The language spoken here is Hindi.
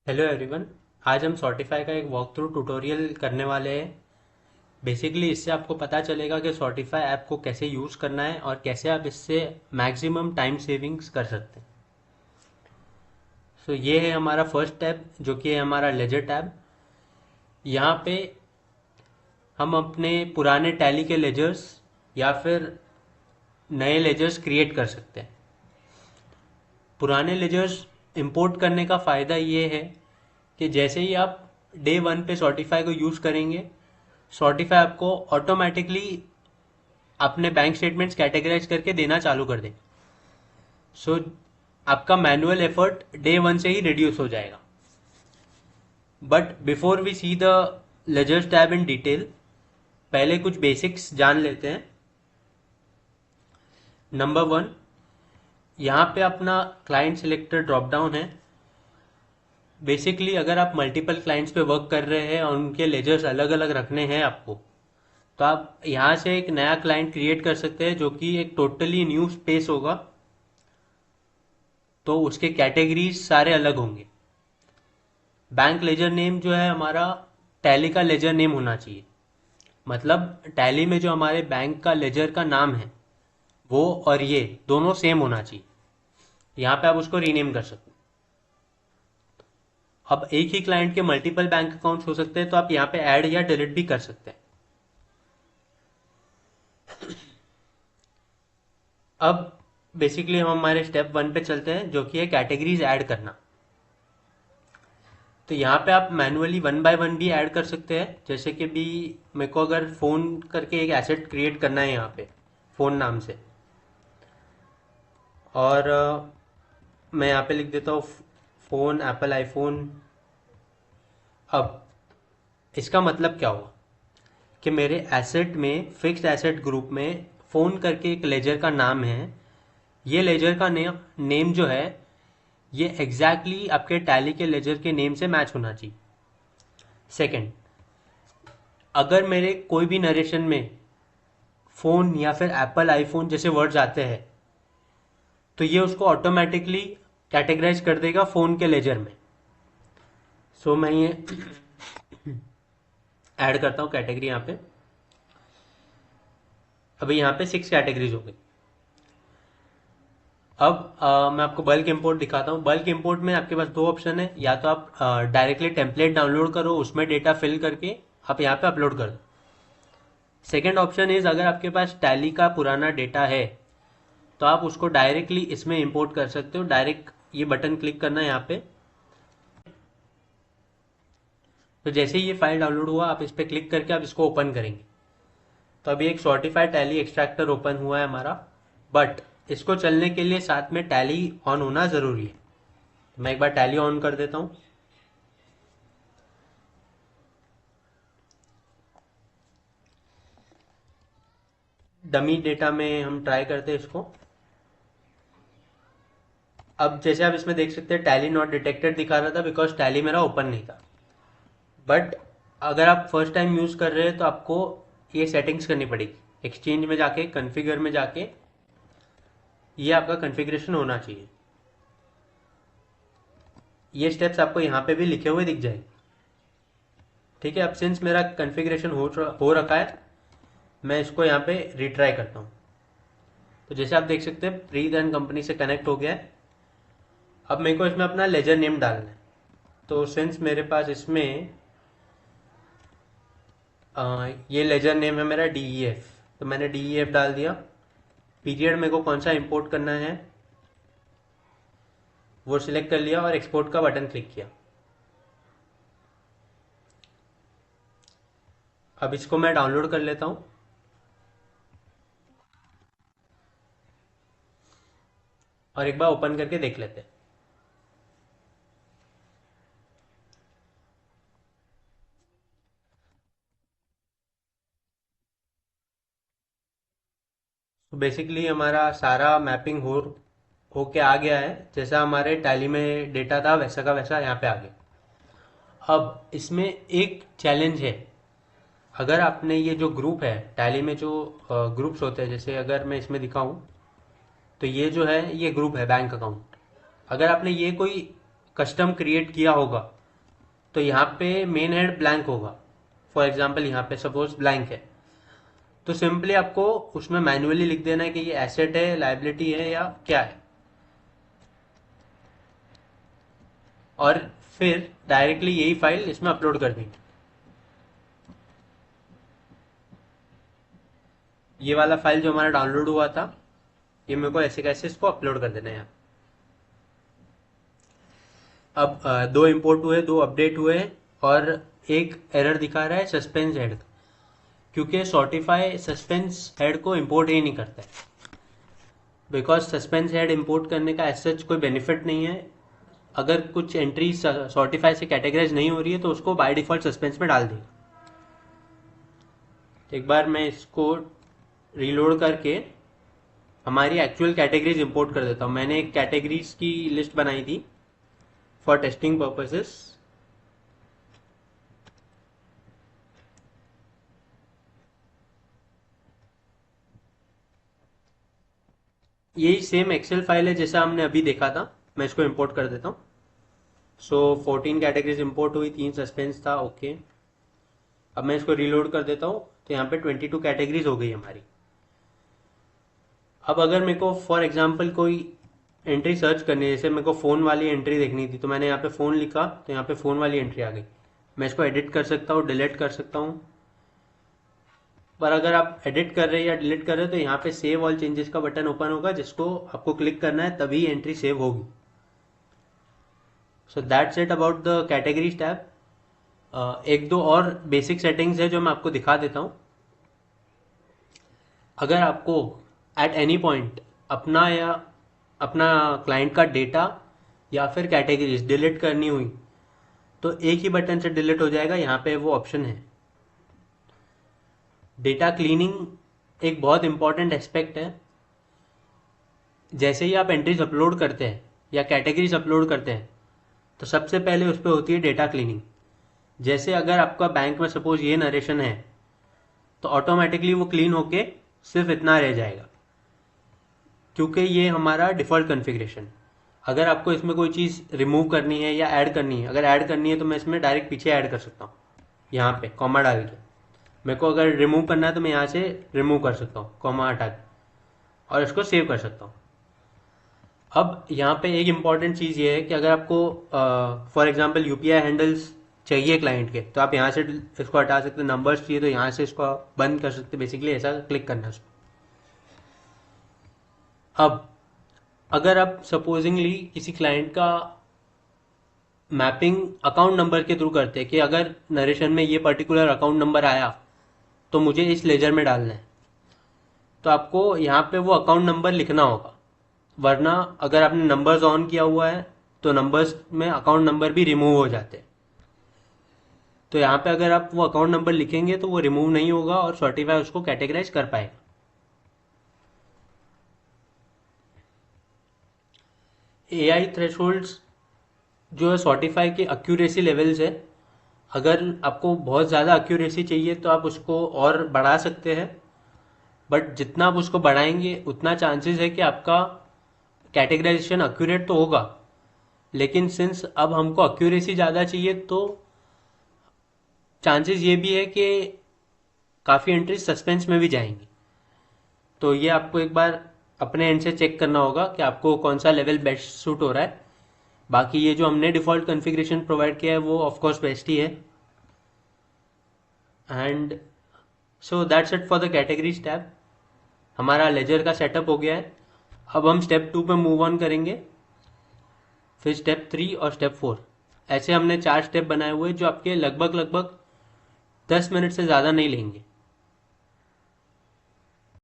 Hello everyone. आज हम सॉर्टिफाई का एक वॉक थ्रू ट्यूटोरियल करने वाले हैं। बेसिकली इससे आपको पता चलेगा कि सॉर्टिफाई ऐप को कैसे यूज़ करना है और कैसे आप इससे मैक्सिमम टाइम सेविंग्स कर सकते हैं। सो ये है हमारा फर्स्ट टैब जो कि है हमारा लेजर टैब। यहाँ पे हम अपने पुराने टैली के लेजर्स या फिर नए लेजर्स क्रिएट कर सकते हैं। पुराने लेजर्स इंपोर्ट करने का फ़ायदा ये है कि जैसे ही आप डे वन पे सॉर्टिफाई को यूज़ करेंगे, सॉर्टिफाई आपको ऑटोमेटिकली अपने बैंक स्टेटमेंट्स कैटेगराइज करके देना चालू कर दे। सो आपका मैनुअल एफर्ट डे वन से ही रिड्यूस हो जाएगा। But before we see the ledgers tab in detail, पहले कुछ बेसिक्स जान लेते हैं। नंबर वन, यहाँ पे अपना क्लाइंट सिलेक्टर ड्रॉप डाउन है। बेसिकली अगर आप मल्टीपल क्लाइंट्स पे वर्क कर रहे हैं और उनके लेजर्स अलग अलग रखने हैं आपको, तो आप यहाँ से एक नया क्लाइंट क्रिएट कर सकते हैं जो कि एक टोटली न्यू स्पेस होगा। तो उसके कैटेगरीज सारे अलग होंगे। बैंक लेजर नेम जो है हमारा टैली का लेजर नेम होना चाहिए। मतलब टैली में जो हमारे बैंक का लेजर का नाम है वो और ये दोनों सेम होना चाहिए। यहाँ पे आप उसको रीनेम कर सकते हैं। अब एक ही क्लाइंट के मल्टीपल बैंक अकाउंट्स हो सकते हैं, तो आप यहाँ पे ऐड या डिलीट भी कर सकते हैं। अब बेसिकली हम हमारे स्टेप वन पे चलते हैं जो कि है कैटेगरीज ऐड करना। तो यहाँ पे आप मैनुअली वन बाय वन भी ऐड कर सकते हैं। जैसे कि भी मेरे को अगर फ़ोन करके एक एसेट क्रिएट करना है यहाँ पे फ़ोन नाम से, और मैं यहाँ पे लिख देता हूँ फ़ोन एप्पल आईफोन। अब इसका मतलब क्या हुआ कि मेरे एसेट में फिक्स्ड एसेट ग्रुप में फ़ोन करके एक लेजर का नाम है। ये लेजर का नेम जो है ये एग्जैक्टली exactly आपके टैली के लेजर के नेम से मैच होना चाहिए। सेकंड, अगर मेरे कोई भी नरेशन में फ़ोन या फिर एप्पल आईफोन जैसे वर्ड्स आते हैं, तो ये उसको ऑटोमेटिकली कैटेगराइज कर देगा फ़ोन के लेजर में। सो मैं ये ऐड करता हूँ कैटेगरी यहाँ पे। अभी यहाँ पे 6 कैटेगरीज हो गई। अब मैं आपको बल्क इंपोर्ट दिखाता हूँ। बल्क इंपोर्ट में आपके पास दो ऑप्शन है। या तो आप डायरेक्टली टेम्पलेट डाउनलोड करो, उसमें डेटा फिल करके आप यहाँ पे अपलोड कर दो। सेकेंड ऑप्शन इज, अगर आपके पास टैली का पुराना डेटा है तो आप उसको डायरेक्टली इसमें इंपोर्ट कर सकते हो। डायरेक्ट ये बटन क्लिक करना है यहाँ पे। तो जैसे ही ये फाइल डाउनलोड हुआ, आप इस पर क्लिक करके आप इसको ओपन करेंगे तो अभी एक सॉर्टिफाइड टैली एक्सट्रैक्टर ओपन हुआ है हमारा। बट इसको चलने के लिए साथ में टैली ऑन होना ज़रूरी है। तो मैं एक बार टैली ऑन कर देता हूँ। डमी डेटा में हम ट्राई करते हैं इसको। अब जैसे आप इसमें देख सकते हैं टैली नॉट डिटेक्टेड दिखा रहा था बिकॉज टैली मेरा ओपन नहीं था। बट अगर आप फर्स्ट टाइम यूज़ कर रहे हैं तो आपको ये सेटिंग्स करनी पड़ेगी। एक्सचेंज में जाके कॉन्फ़िगर में जाके ये आपका कॉन्फ़िगरेशन होना चाहिए। ये स्टेप्स आपको यहाँ पे भी लिखे हुए दिख जाएंगे। ठीक है, अब सिंस मेरा कॉन्फ़िगरेशन हो रखा है, मैं इसको यहाँ पे रिट्राई करता हूँ। तो जैसे आप देख सकते हैं प्रीत एंड कंपनी से कनेक्ट हो गया है। अब मेरे को इसमें अपना लेजर नेम डालना है। तो सिंस मेरे पास इसमें ये लेजर नेम है मेरा DEF, तो मैंने DEF डाल दिया। पीरियड मेरे को कौन सा इंपोर्ट करना है वो सिलेक्ट कर लिया और एक्सपोर्ट का बटन क्लिक किया। अब इसको मैं डाउनलोड कर लेता हूँ और एक बार ओपन करके देख लेते हैं। तो बेसिकली हमारा सारा मैपिंग होके आ गया है। जैसा हमारे टैली में डेटा था वैसा का वैसा यहाँ पे आ गया। अब इसमें एक चैलेंज है। अगर आपने ये जो ग्रुप है टैली में जो ग्रुप्स होते हैं, जैसे अगर मैं इसमें दिखाऊं तो ये जो है ये ग्रुप है बैंक अकाउंट। अगर आपने ये कोई कस्टम क्रिएट किया होगा तो यहाँ पे मेन हेड ब्लैंक होगा। फॉर एग्जाम्पल यहाँ पे सपोज ब्लैंक है, तो सिंपली आपको उसमें मैन्युअली लिख देना है कि ये एसेट है, लाइबिलिटी है या क्या है, और फिर डायरेक्टली यही फाइल इसमें अपलोड कर देंगे। ये वाला फाइल जो हमारा डाउनलोड हुआ था, ये मेरे को ऐसे कैसे इसको अपलोड कर देना है यहाँ। अब दो इंपोर्ट हुए, दो अपडेट हुए, और एक एरर दिखा रहा है सस्पेंस हेड, क्योंकि सॉर्टिफाई सस्पेंस हेड को इंपोर्ट ही नहीं करता है, बिकॉज सस्पेंस हेड इंपोर्ट करने का एज सच कोई बेनिफिट नहीं है। अगर कुछ एंट्री सॉर्टिफाई से कैटेगराइज नहीं हो रही है तो उसको बाय डिफॉल्ट सस्पेंस में डाल देगा। एक बार मैं इसको रीलोड करके हमारी एक्चुअल कैटेगरीज इंपोर्ट कर देता हूँ। मैंने एक कैटेगरीज की लिस्ट बनाई थी फॉर टेस्टिंग पर्पसेस। यही सेम एक्सेल फाइल है जैसा हमने अभी देखा था, मैं इसको इंपोर्ट कर देता हूँ। सो 14 कैटेगरीज इंपोर्ट हुई, 3 सस्पेंस था, ओके। अब मैं इसको रीलोड कर देता हूँ, तो यहाँ पे 22 कैटेगरीज हो गई हमारी। अब अगर मेरे को फॉर एग्जांपल कोई एंट्री सर्च करनी है, जैसे मेरे को फ़ोन वाली एंट्री देखनी थी, तो मैंने यहाँ पे फ़ोन लिखा तो यहाँ पे फ़ोन वाली एंट्री आ गई। मैं इसको एडिट कर सकता हूँ, डिलीट कर सकता हूँ। पर अगर आप एडिट कर रहे हैं या डिलीट कर रहे हैं तो यहाँ पे सेव ऑल चेंजेस का बटन ओपन होगा, जिसको आपको क्लिक करना है, तभी एंट्री सेव होगी। So that's it about the categories tab. एक दो और बेसिक सेटिंग्स है जो मैं आपको दिखा देता हूँ। अगर आपको एट एनी पॉइंट अपना क्लाइंट का डेटा या फिर कैटेगरीज डिलीट करनी हुई तो एक ही बटन से डिलीट हो जाएगा। यहाँ पे वो ऑप्शन है। डेटा क्लीनिंग एक बहुत इंपॉर्टेंट एस्पेक्ट है। जैसे ही आप एंट्रीज अपलोड करते हैं या कैटेगरीज अपलोड करते हैं तो सबसे पहले उस पर होती है डेटा क्लीनिंग। जैसे अगर आपका बैंक में सपोज ये नरेशन है तो ऑटोमेटिकली वो क्लीन होके सिर्फ इतना रह जाएगा, क्योंकि ये हमारा डिफ़ॉल्ट कॉन्फ़िगरेशन। अगर आपको इसमें कोई चीज़ रिमूव करनी है या ऐड करनी है, अगर ऐड करनी है तो मैं इसमें डायरेक्ट पीछे ऐड कर सकता हूँ, यहाँ पे कॉमा डाल के। मेरे को अगर रिमूव करना है तो मैं यहाँ से रिमूव कर सकता हूँ कॉमा हटा के, और इसको सेव कर सकता हूँ। अब यहाँ पे एक इम्पॉर्टेंट चीज़ ये है कि अगर आपको फॉर एग्जांपल यूपीआई हैंडल्स चाहिए क्लाइंट के, तो आप यहाँ से इसको हटा सकते हैं। नंबर्स चाहिए तो यहाँ से इसको बंद कर सकते हैं। बेसिकली ऐसा क्लिक करना है उसको। अब अगर आप सपोजिंगली किसी क्लाइंट का मैपिंग अकाउंट नंबर के थ्रू करते हैं कि अगर नरेशन में ये पर्टिकुलर अकाउंट नंबर आया तो मुझे इस लेजर में डालना है, तो आपको यहाँ पे वो अकाउंट नंबर लिखना होगा। वरना अगर आपने नंबर्स ऑन किया हुआ है तो नंबर्स में अकाउंट नंबर भी रिमूव हो जाते हैं। तो यहाँ पे अगर आप वो अकाउंट नंबर लिखेंगे तो वो रिमूव नहीं होगा और सर्टिफाई उसको कैटेगराइज कर पाएगा। एआई थ्रेशोल्ड्स जो है सर्टिफाई के एक्यूरेसी लेवल्स है। अगर आपको बहुत ज़्यादा एक्यूरेसी चाहिए तो आप उसको और बढ़ा सकते हैं, बट जितना आप उसको बढ़ाएंगे उतना चांसेस है कि आपका कैटेगराइजेशन एक्यूरेट तो होगा, लेकिन सिंस अब हमको एक्यूरेसी ज़्यादा चाहिए तो चांसेस ये भी है कि काफ़ी एंट्रीज सस्पेंस में भी जाएंगी। तो ये आपको एक बार अपने एंड से चेक करना होगा कि आपको कौन सा लेवल बेस्ट सूट हो रहा है। बाकी ये जो हमने डिफ़ॉल्ट कॉन्फ़िगरेशन प्रोवाइड किया है वो ऑफकोर्स बेस्ट ही है। And so that's it for the categories tab. हमारा लेजर का सेटअप हो गया है। अब हम स्टेप 2 पे मूव ऑन करेंगे, फिर स्टेप 3 और स्टेप 4। ऐसे हमने 4 स्टेप बनाए हुए जो आपके लगभग 10 मिनट से ज़्यादा नहीं लेंगे।